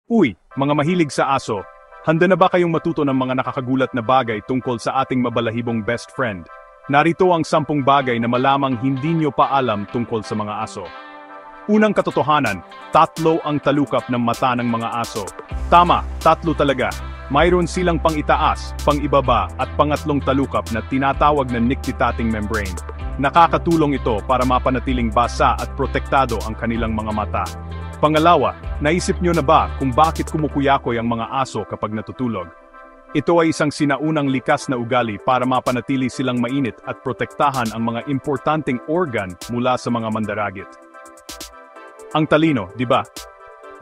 Uy, mga mahilig sa aso, handa na ba kayong matuto ng mga nakakagulat na bagay tungkol sa ating mabalahibong best friend? Narito ang 10 bagay na malamang hindi nyo pa alam tungkol sa mga aso. Unang katotohanan, 3 ang talukap ng mata ng mga aso. Tama, 3 talaga. Mayroon silang pang-itaas, pang-ibaba at pangatlong talukap na tinatawag na nictitating membrane. Nakakatulong ito para mapanatiling basa at protektado ang kanilang mga mata. Pangalawa, naisip nyo na ba kung bakit kumukuyakoy ang mga aso kapag natutulog? Ito ay isang sinaunang likas na ugali para mapanatili silang mainit at protektahan ang mga importanteng organ mula sa mga mandaragit. Ang talino, di ba?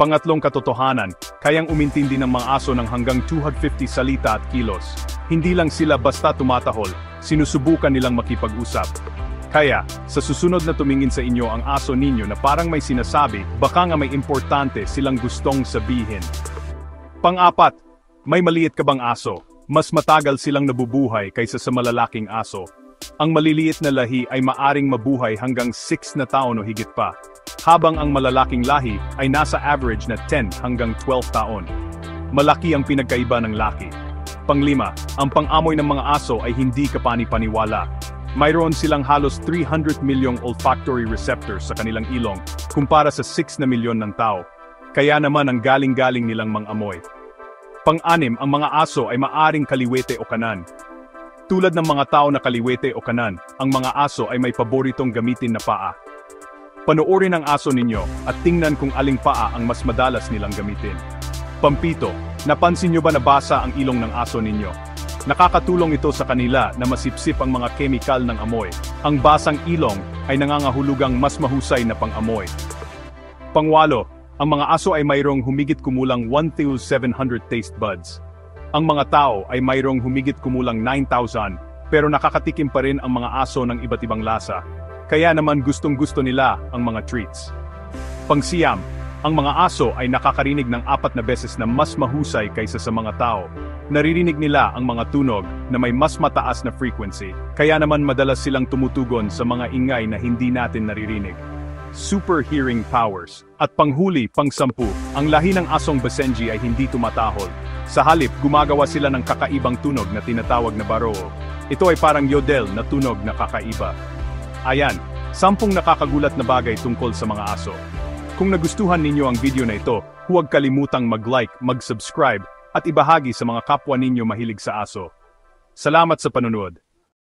Pangatlong katotohanan, kayang umintindi ng mga aso ng hanggang 250 salita at kilos. Hindi lang sila basta tumatahol, sinusubukan nilang makipag-usap. Kaya, sa susunod na tumingin sa inyo ang aso ninyo na parang may sinasabi, baka nga may importante silang gustong sabihin. Pang-apat, may maliit ka bang aso? Mas matagal silang nabubuhay kaysa sa malalaking aso. Ang maliliit na lahi ay maaring mabuhay hanggang 6 na taon o higit pa, habang ang malalaking lahi ay nasa average na 10 hanggang 12 taon. Malaki ang pinagkaiba ng laki. Panglima, ang pang-amoy ng mga aso ay hindi kapani-paniwala. Mayroon silang halos 300 milyong olfactory receptors sa kanilang ilong, kumpara sa 6 na milyon ng tao. Kaya naman ang galing-galing nilang mang-amoy. Pang-anim, ang mga aso ay maaring kaliwete o kanan. Tulad ng mga tao na kaliwete o kanan, ang mga aso ay may paboritong gamitin na paa. Panoorin ang aso ninyo at tingnan kung aling paa ang mas madalas nilang gamitin. Pampito, napansin nyo ba na basa ang ilong ng aso ninyo? Nakakatulong ito sa kanila na masipsip ang mga kemikal ng amoy. Ang basang ilong ay nangangahulugang mas mahusay na pang-amoy. Pangwalo, ang mga aso ay mayroong humigit kumulang 1,700 taste buds. Ang mga tao ay mayroong humigit kumulang 9,000, pero nakakatikim pa rin ang mga aso ng iba't ibang lasa. Kaya naman gustong-gusto nila ang mga treats. Pangsiyam, ang mga aso ay nakakarinig ng 4 na beses na mas mahusay kaysa sa mga tao. Naririnig nila ang mga tunog na may mas mataas na frequency, kaya naman madalas silang tumutugon sa mga ingay na hindi natin naririnig. Super hearing powers. At panghuli, pang-10, ang lahi ng asong Basenji ay hindi tumatahol. Sa halip, gumagawa sila ng kakaibang tunog na tinatawag na baroo. Ito ay parang yodel na tunog na kakaiba. Ayan, 10 nakakagulat na bagay tungkol sa mga aso. Kung nagustuhan ninyo ang video na ito, huwag kalimutang mag-like, mag-subscribe, at ibahagi sa mga kapwa ninyo mahilig sa aso. Salamat sa panunood.